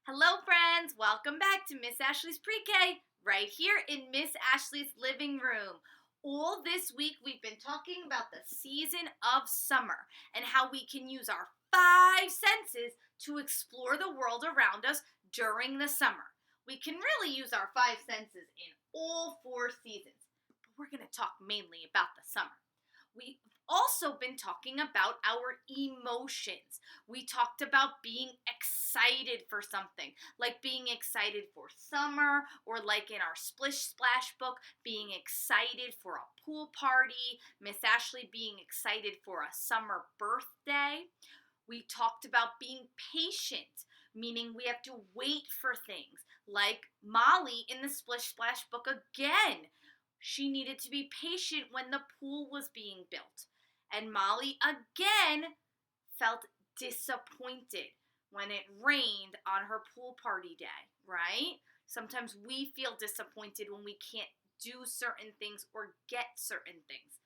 Hello, friends. Welcome back to Miss Ashley's Pre-K, right here in Miss Ashley's living room. All this week, we've been talking about the season of summer and how we can use our five senses to explore the world around us during the summer. We can really use our five senses in all four seasons, but we're going to talk mainly about the summer. We've also been talking about our emotions. We talked about being excited for something, like being excited for summer, or like in our Splish Splash book, being excited for a pool party, Miss Ashley being excited for a summer birthday. We talked about being patient, meaning we have to wait for things, like Molly in the Splish Splash book again. She needed to be patient when the pool was being built. And Molly again felt disappointed when it rained on her pool party day, right? Sometimes we feel disappointed when we can't do certain things or get certain things.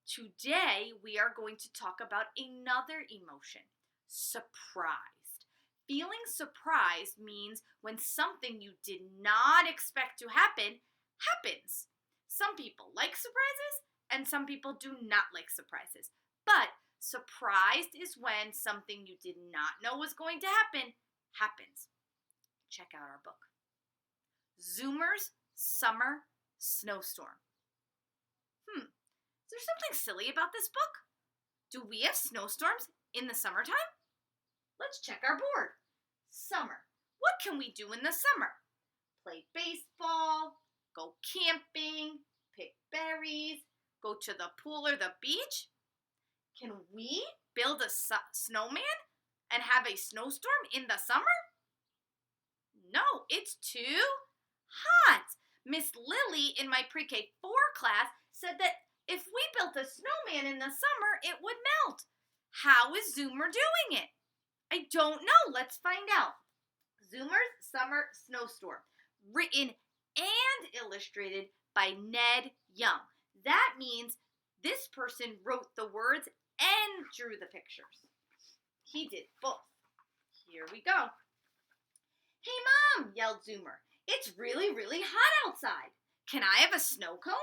Today, we are going to talk about another emotion, surprised. Feeling surprised means when something you did not expect to happen happens. Some people like surprises, and some people do not like surprises. But surprised is when something you did not know was going to happen happens. Check out our book. Zoomer's Summer Snowstorm. Is there something silly about this book? Do we have snowstorms in the summertime? Let's check our board. Summer. What can we do in the summer? Play baseball, go camping, pick berries, go to the pool or the beach. Can we build a snowman and have a snowstorm in the summer? No, it's too hot. Miss Lily in my pre-K 4 class said that if we built a snowman in the summer, it would melt. How is Zoomer doing it? I don't know. Let's find out. Zoomer's Summer Snowstorm, written and illustrated by Ned Young. That means this person wrote the words and drew the pictures. He did both. Here we go. Hey, Mom, yelled Zoomer. It's really, really hot outside. Can I have a snow cone?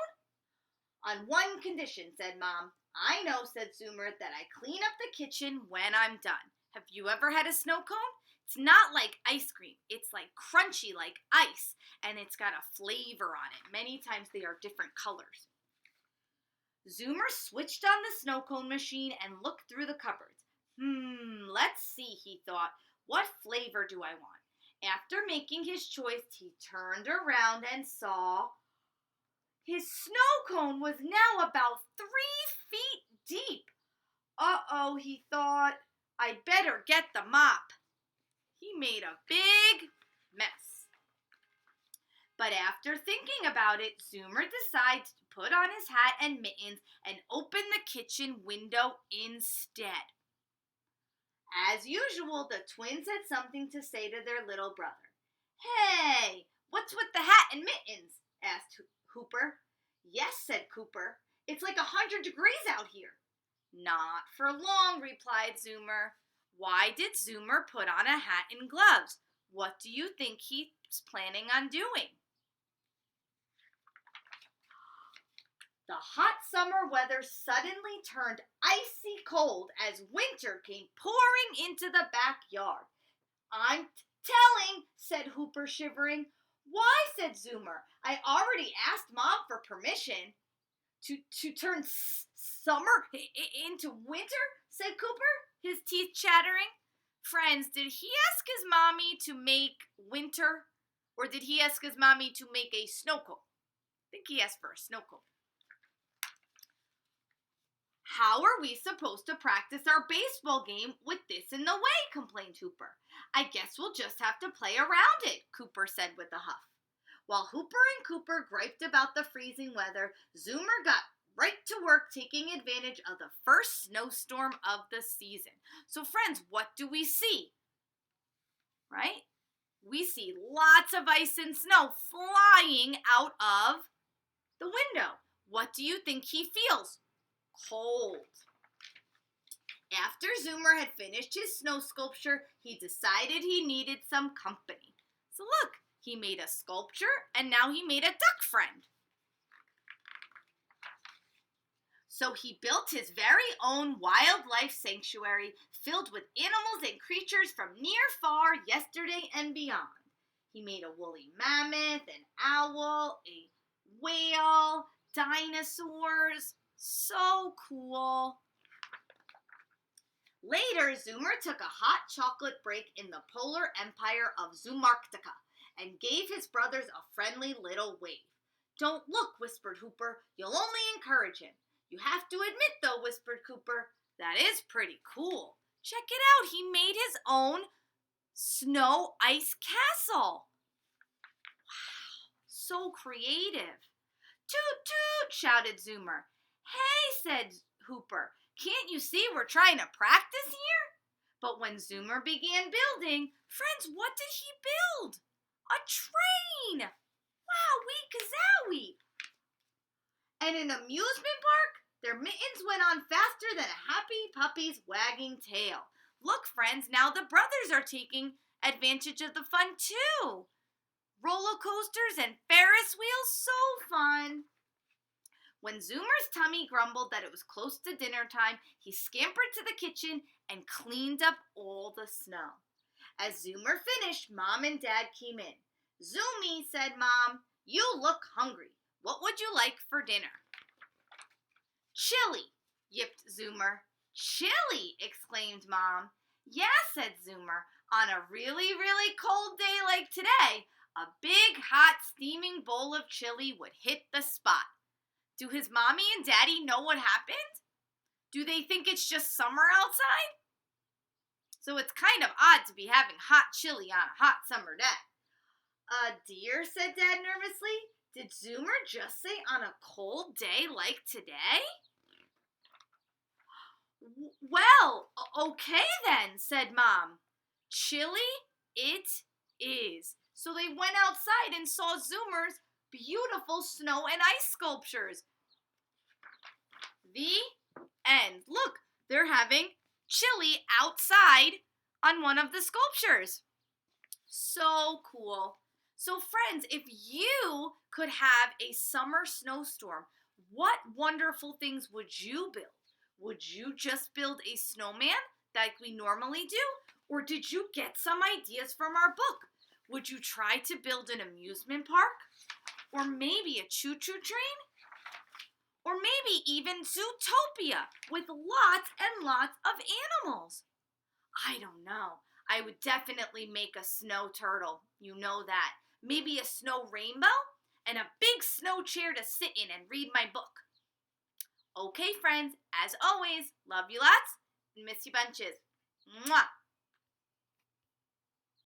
On one condition, said Mom. I know, said Zoomer, that I clean up the kitchen when I'm done. Have you ever had a snow cone? It's not like ice cream. It's like crunchy like ice, and it's got a flavor on it. Many times they are different colors. Zoomer switched on the snow cone machine and looked through the cupboards. Let's see, he thought. What flavor do I want? After making his choice, he turned around and saw his snow cone was now about 3 feet deep. Uh-oh, he thought. I better get the mop. He made a big mess. But after thinking about it, Zoomer decided to put on his hat and mittens and open the kitchen window instead. As usual, the twins had something to say to their little brother. Hey, what's with the hat and mittens? Asked Hooper. Yes, said Cooper. It's like 100 degrees out here. Not for long, replied Zoomer. Why did Zoomer put on a hat and gloves? What do you think he's planning on doing? The hot summer weather suddenly turned icy cold as winter came pouring into the backyard. I'm telling, said Hooper, shivering. Why, said Zoomer. I already asked Mom for permission. To turn summer into winter, said Cooper, his teeth chattering. Friends, did he ask his mommy to make winter, or did he ask his mommy to make a snow cone? I think he asked for a snow cone. How are we supposed to practice our baseball game with this in the way, complained Hooper. I guess we'll just have to play around it, Cooper said with a huff. While Hooper and Cooper griped about the freezing weather, Zoomer got right to work taking advantage of the first snowstorm of the season. So friends, what do we see? Right? We see lots of ice and snow flying out of the window. What do you think he feels? Cold. After Zoomer had finished his snow sculpture, he decided he needed some company. So look, he made a sculpture and now he made a duck friend. So he built his very own wildlife sanctuary filled with animals and creatures from near, far, yesterday, and beyond. He made a woolly mammoth, an owl, a whale, dinosaurs. So cool. Later, Zoomer took a hot chocolate break in the polar empire of Zoomarctica and gave his brothers a friendly little wave. "Don't look," whispered Hooper. "You'll only encourage him." "You have to admit, though," whispered Cooper, "that is pretty cool. Check it out. He made his own snow ice castle." Wow, so creative. "Toot, toot," shouted Zoomer. "Hey," said Hooper, "can't you see we're trying to practice here?" But when Zoomer began building, friends, what did he build? A train! Wowee kazowie! And an amusement park? Their mittens went on faster than a happy puppy's wagging tail. Look, friends, now the brothers are taking advantage of the fun too. Roller coasters and Ferris wheels, so fun. When Zoomer's tummy grumbled that it was close to dinner time, he scampered to the kitchen and cleaned up all the snow. As Zoomer finished, Mom and Dad came in. "Zoomy," said Mom, "you look hungry. What would you like for dinner?" "Chili," yipped Zoomer. "Chili!" exclaimed Mom. "Yeah," said Zoomer. "On a really, really cold day like today, a big, hot, steaming bowl of chili would hit the spot." Do his mommy and daddy know what happened? Do they think it's just summer outside? So it's kind of odd to be having hot chili on a hot summer day. "Dear," said Dad nervously, "did Zoomer just say on a cold day like today?" "Well, okay then," said Mom. "Chili it is." So they went outside and saw Zoomer's beautiful snow and ice sculptures. The end. Look, they're having chili outside on one of the sculptures. So cool. So friends, if you could have a summer snowstorm, what wonderful things would you build? Would you just build a snowman like we normally do? Or did you get some ideas from our book? Would you try to build an amusement park? Or maybe a choo-choo train? Or maybe even Zootopia with lots and lots of animals? I don't know. I would definitely make a snow turtle. You know that. Maybe a snow rainbow and a big snow chair to sit in and read my book. Okay, friends, as always, love you lots and miss you bunches. Mwah!